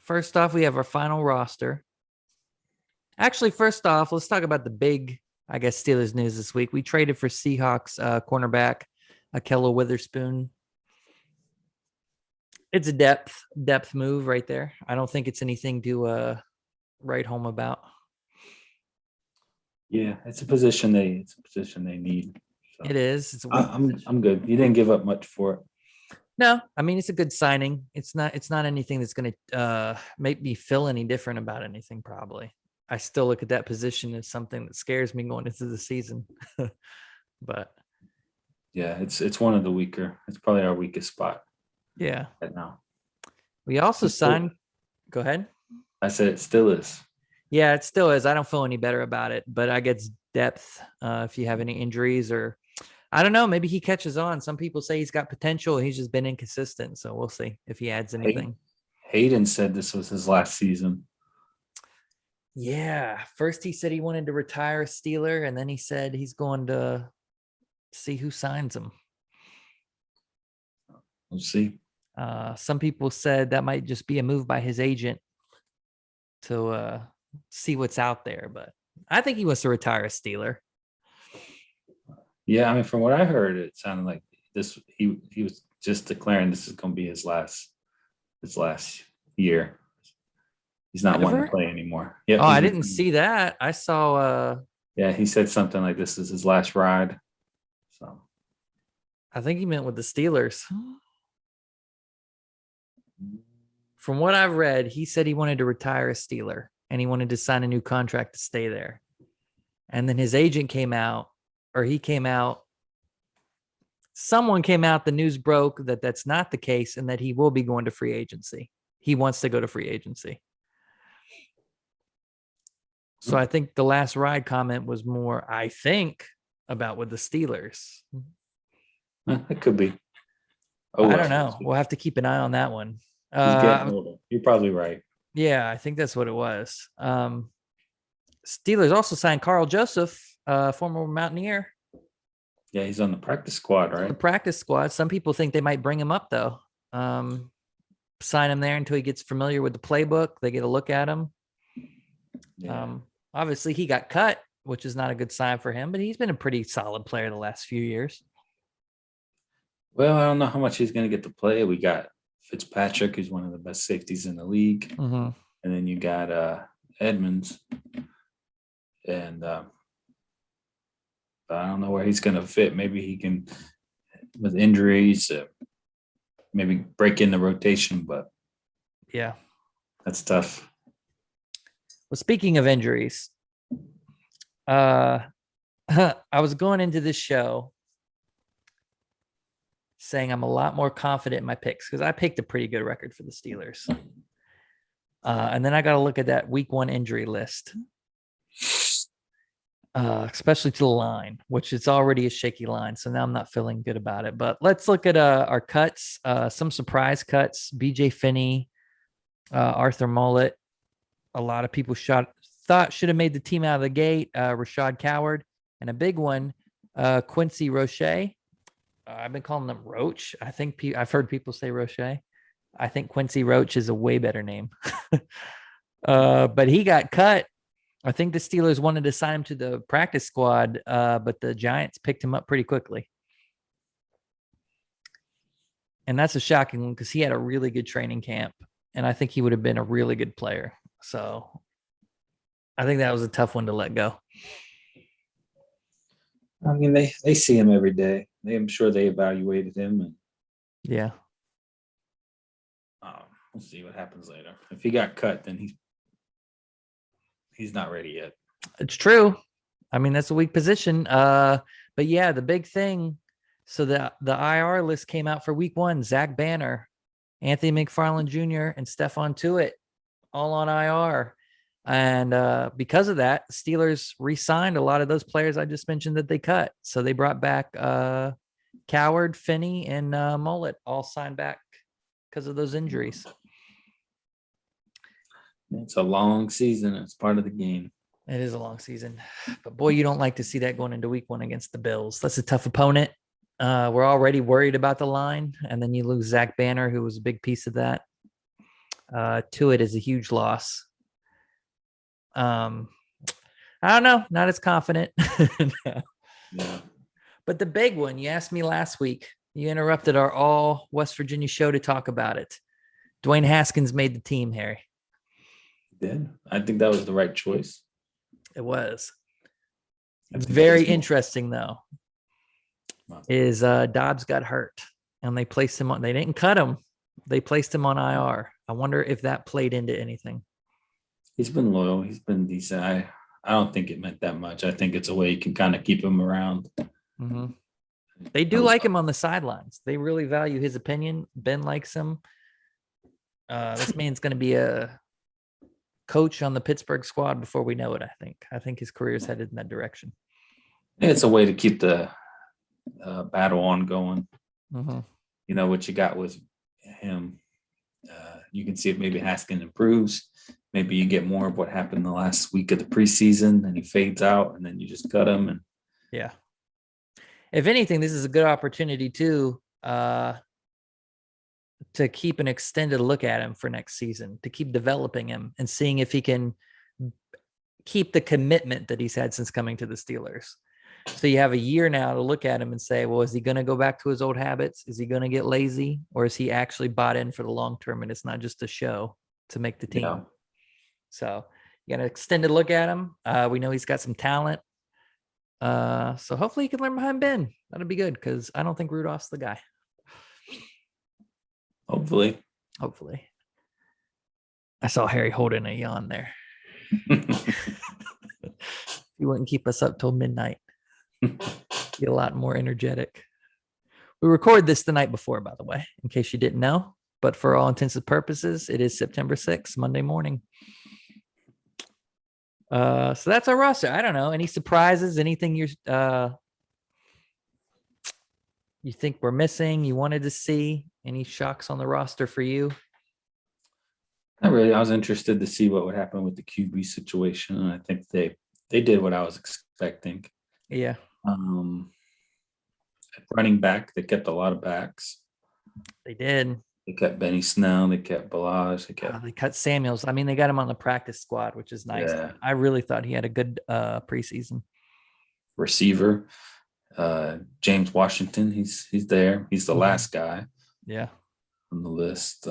First off, we have our final roster. Actually, first off, let's talk about the big, I guess, Steelers news this week. We traded for Seahawks cornerback, Ahkello Witherspoon. It's a depth move right there. I don't think it's anything to write home about. Yeah, it's a position they need. So It is. It's I'm good. You didn't give up much for it. No, I mean it's a good signing. It's not anything that's going to make me feel any different about anything. Probably, I still look at that position as something that scares me going into the season. But yeah, it's one of the weaker. It's probably our weakest spot. Yeah. Right now. We also signed. Go ahead. I said it still is. Yeah, it still is. I don't feel any better about it, but I guess depth. If you have any injuries or I don't know, maybe he catches on. Some people say he's got potential. He's just been inconsistent. So we'll see if he adds anything. Hayden said this was his last season. Yeah. First he said he wanted to retire a Steeler, and then he said he's going to see who signs him. We'll see. Some people said that might just be a move by his agent to see what's out there, but I think he wants to retire a Steeler. Yeah, I mean, from what I heard, it sounded like this. He was just declaring this is going to be his last year. He's not wanting to play anymore. Yeah. Oh, I didn't see that. I saw. Yeah, he said something like this is his last ride. So, I think he meant with the Steelers. From what I've read, he said he wanted to retire a Steeler and he wanted to sign a new contract to stay there. And then his agent came out, or he came out. Someone came out, the news broke that that's not the case and that he will be going to free agency. He wants to go to free agency. So I think the last ride comment was more, I think, about with the Steelers. It could be. Oh, I don't know. We'll have to keep an eye on that one. He's getting older. You're probably right. Yeah, I think that's what it was. Steelers also signed Carl Joseph, former Mountaineer. Yeah, he's on the practice squad, right? The practice squad. Some people think they might bring him up, though. Sign him there until he gets familiar with the playbook. They get a look at him. Yeah. Obviously, he got cut, which is not a good sign for him, but he's been a pretty solid player the last few years. Well, I don't know how much he's going to get to play. We got Fitzpatrick, who's one of the best safeties in the league. Mm-hmm. And then you got Edmonds. And I don't know where he's going to fit. Maybe he can, with injuries, maybe break in the rotation, but yeah, that's tough. Well, speaking of injuries, I was going into this show saying I'm a lot more confident in my picks because I picked a pretty good record for the Steelers. And then I got to look at that week 1 injury list, especially to the line, which is already a shaky line. So now I'm not feeling good about it. But let's look at our cuts, some surprise cuts. BJ Finney, Arthur Mollett. A lot of people thought should have made the team out of the gate. Rashad Coward, and a big one, Quincy Roche. I've been calling them Roach. I think I've heard people say Roche. I think Quincy Roach is a way better name. But he got cut. I think the Steelers wanted to sign him to the practice squad, but the Giants picked him up pretty quickly. And that's a shocking one because he had a really good training camp, and I think he would have been a really good player. So I think that was a tough one to let go. I mean, they see him every day. I'm sure they evaluated him. And yeah. We'll see what happens later. If he got cut, then he's not ready yet. It's true. I mean, that's a weak position. But yeah, the big thing. So the IR list came out for week 1. Zach Banner, Anthony McFarland Jr., and Stephon Tuitt all on IR. And because of that, Steelers re-signed a lot of those players I just mentioned that they cut. So they brought back Coward, Finney, and Mollett all signed back because of those injuries. It's a long season. It's part of the game. It is a long season. But boy, you don't like to see that going into week 1 against the Bills. That's a tough opponent. We're already worried about the line. And then you lose Zach Banner, who was a big piece of that. To it is a huge loss. I don't know, not as confident. No. Yeah. But the big one, you asked me last week. You interrupted our all West Virginia show to talk about it. Dwayne Haskins made the team, Harry. Did. I think that was the right choice. It was. I think Very he's more- interesting, though, Wow. is Dobbs got hurt and they placed him on. They didn't cut him. They placed him on IR. I wonder if that played into anything. He's been loyal. He's been decent. I don't think it meant that much. I think it's a way you can kind of keep him around. Mm-hmm. They do like him on the sidelines. They really value his opinion. Ben likes him. This man's going to be a coach on the Pittsburgh squad before we know it. I think his career is headed in that direction. It's a way to keep the battle ongoing. Mm-hmm. You know what you got with him. You can see if maybe Haskins improves. Maybe you get more of what happened the last week of the preseason, and he fades out, and then you just cut him. And yeah, if anything, this is a good opportunity too to keep an extended look at him for next season, to keep developing him and seeing if he can keep the commitment that he's had since coming to the Steelers. So you have a year now to look at him and say, well, is he going to go back to his old habits? Is he going to get lazy? Or is he actually bought in for the long term and it's not just a show to make the team? Yeah. So you got an extended look at him. We know he's got some talent. So hopefully he can learn behind Ben. That'll be good because I don't think Rudolph's the guy. Hopefully. I saw Harry holding a yawn there. He wouldn't keep us up till midnight. Be a lot more energetic. We record this the night before, by the way, in case you didn't know. But for all intents and purposes, it is September 6th, Monday morning. So that's our roster. I don't know. Any surprises? Anything you think we're missing? You wanted to see? Any shocks on the roster for you? Not really. I was interested to see what would happen with the QB situation, and I think they did what I was expecting. Yeah. At running back, they kept a lot of backs. They did. They kept Benny Snell. They kept Balazs. They cut Samuels. I mean, they got him on the practice squad, which is nice. Yeah. I really thought he had a good preseason. Receiver. James Washington. He's there. He's the last guy Yeah. on the list.